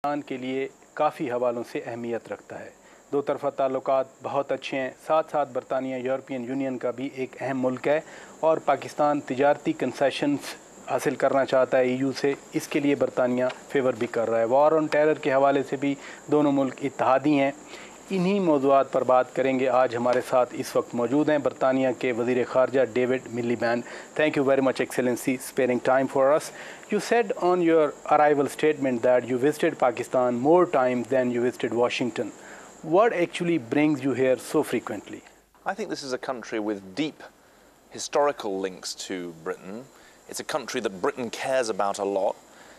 पाकिस्तान के लिए काफ़ी हवालों से अहमियत रखता है। दो तरफ़ा ताल्लुकात बहुत अच्छे हैं, साथ साथ बरतानिया यूरोपियन यूनियन का भी एक अहम मुल्क है और पाकिस्तान तिजारती कंसेशंस हासिल करना चाहता है EU से। इसके लिए बरतानिया फेवर भी कर रहा है। वॉर ऑन टेरर के हवाले से भी दोनों मुल्क इत्तेहादी हैं। इन्हीं मौज़ूआत पर बात करेंगे। आज हमारे साथ इस वक्त मौजूद हैं बरतानिया के वज़ीर ख़ारजा David Miliband. Thank you very much excellency sparing time for us. You said on your arrival statement that you visited Pakistan more times than you visited Washington. What actually brings you here so frequently? I think this is a country with deep historical links to Britain. It's a country that Britain cares about a lot,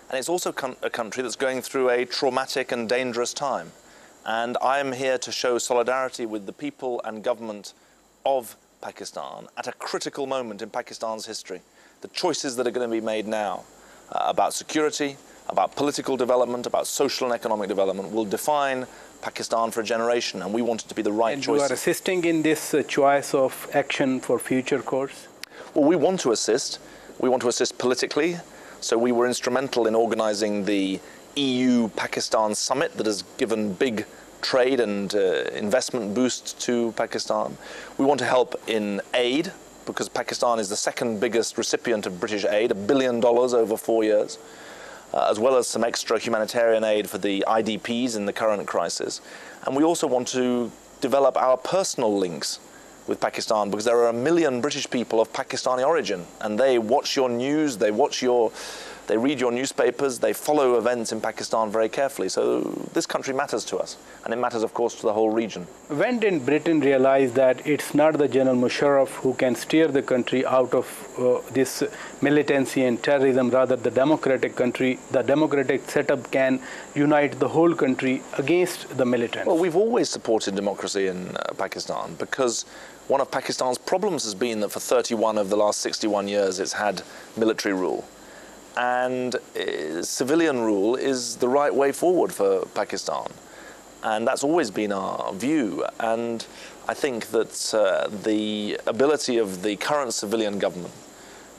and it's also a country that's going through a traumatic and dangerous time. And I am here to show solidarity with the people and government of Pakistan at a critical moment in Pakistan's history. The choices that are going to be made now about security, about political development, about social and economic development will define Pakistan for a generation, and we want it to be the right choice. And you are assisting in this choice of action for future course? Well, we want to assist. We want to assist politically. So we were instrumental in organizing the EU-Pakistan summit that has given big trade and investment boosts to Pakistan. We want to help in aid, because Pakistan is the second biggest recipient of British aid, $1 billion over 4 years, as well as some extra humanitarian aid for the IDPs in the current crisis. And we also want to develop our personal links with Pakistan, because there are 1 million British people of Pakistani origin, and they watch your news, they read your newspapers, they follow events in Pakistan very carefully. So this country matters to us, and it matters, of course, to the whole region. When did Britain realize that it's not the General Musharraf who can steer the country out of this militancy and terrorism, rather the democratic country, the democratic setup can unite the whole country against the militants? Well, we've always supported democracy in Pakistan, because one of Pakistan's problems has been that for 31 of the last 61 years it's had military rule. And civilian rule is the right way forward for Pakistan. And that's always been our view. And I think that the ability of the current civilian government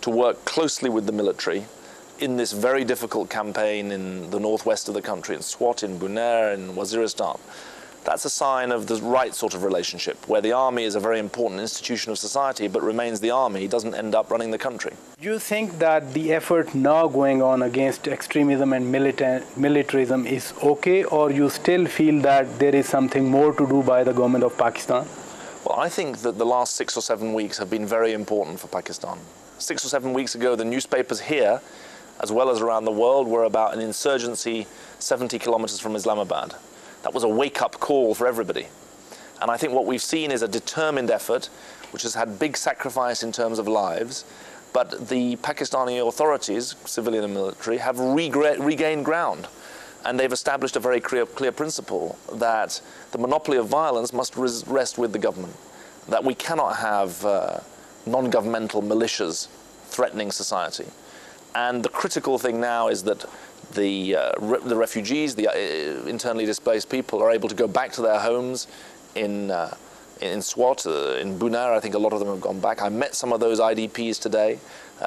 to work closely with the military in this very difficult campaign in the northwest of the country, in Swat, in Bunair, in Waziristan, that's a sign of the right sort of relationship, where the army is a very important institution of society but remains the army, doesn't end up running the country. Do you think that the effort now going on against extremism and militarism is okay, or you still feel that there is something more to do by the government of Pakistan? Well, I think that the last 6 or 7 weeks have been very important for Pakistan. 6 or 7 weeks ago, the newspapers here, as well as around the world, were about an insurgency 70 kilometers from Islamabad. That was a wake-up call for everybody. And I think what we've seen is a determined effort, which has had big sacrifice in terms of lives, but the Pakistani authorities, civilian and military, have regained ground. And they've established a very clear principle that the monopoly of violence must rest with the government, that we cannot have non-governmental militias threatening society. And the critical thing now is that the refugees, the internally displaced people, are able to go back to their homes in Swat, in Bunair. I think a lot of them have gone back. I met some of those IDPs today.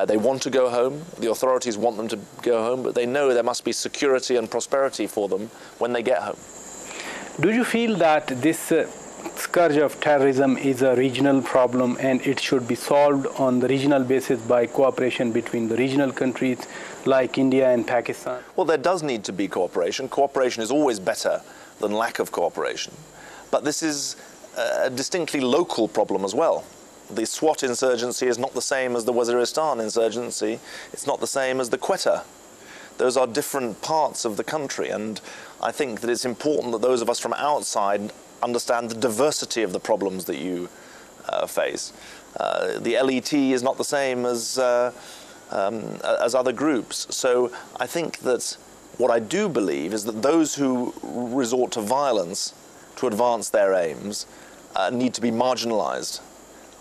They want to go home. The authorities want them to go home, but they know there must be security and prosperity for them when they get home. Do you feel that this scourge of terrorism is a regional problem and it should be solved on the regional basis by cooperation between the regional countries like India and Pakistan? Well, there does need to be cooperation. Cooperation is always better than lack of cooperation. But this is a distinctly local problem as well. The Swat insurgency is not the same as the Waziristan insurgency. It's not the same as the Quetta. Those are different parts of the country, and I think that it's important that those of us from outside understand the diversity of the problems that you face. The LET is not the same as other groups. So I think that what I do believe is that those who resort to violence to advance their aims need to be marginalized.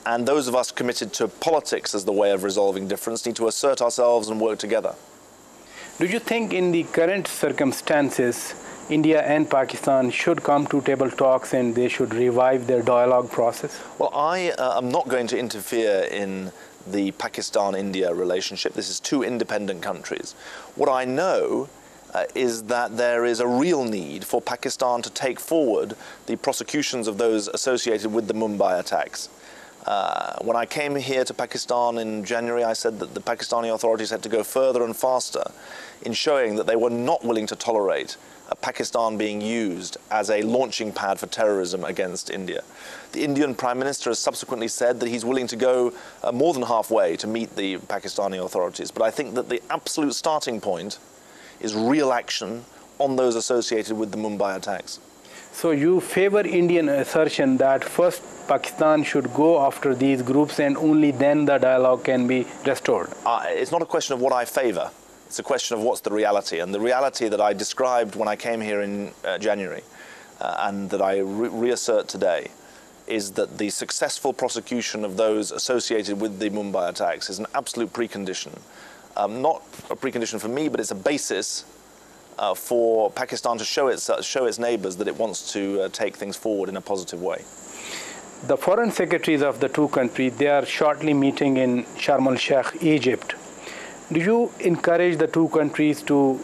And those of us committed to politics as the way of resolving difference need to assert ourselves and work together. Do you think in the current circumstances, India and Pakistan should come to table talks and they should revive their dialogue process? Well, I am not going to interfere in the Pakistan-India relationship. This is two independent countries. What I know is that there is a real need for Pakistan to take forward the prosecutions of those associated with the Mumbai attacks. When I came here to Pakistan in January, I said that the Pakistani authorities had to go further and faster in showing that they were not willing to tolerate Pakistan being used as a launching pad for terrorism against India. The Indian Prime Minister has subsequently said that he's willing to go more than halfway to meet the Pakistani authorities. But I think that the absolute starting point is real action on those associated with the Mumbai attacks. So you favor Indian assertion that first Pakistan should go after these groups and only then the dialogue can be restored? It's not a question of what I favor. It's a question of what's the reality. And the reality that I described when I came here in January and that I reassert today is that the successful prosecution of those associated with the Mumbai attacks is an absolute precondition. Not a precondition for me, but it's a basis for Pakistan to show its neighbors that it wants to take things forward in a positive way. The foreign secretaries of the two countries, they are shortly meeting in Sharm el-Sheikh, Egypt. Do you encourage the two countries to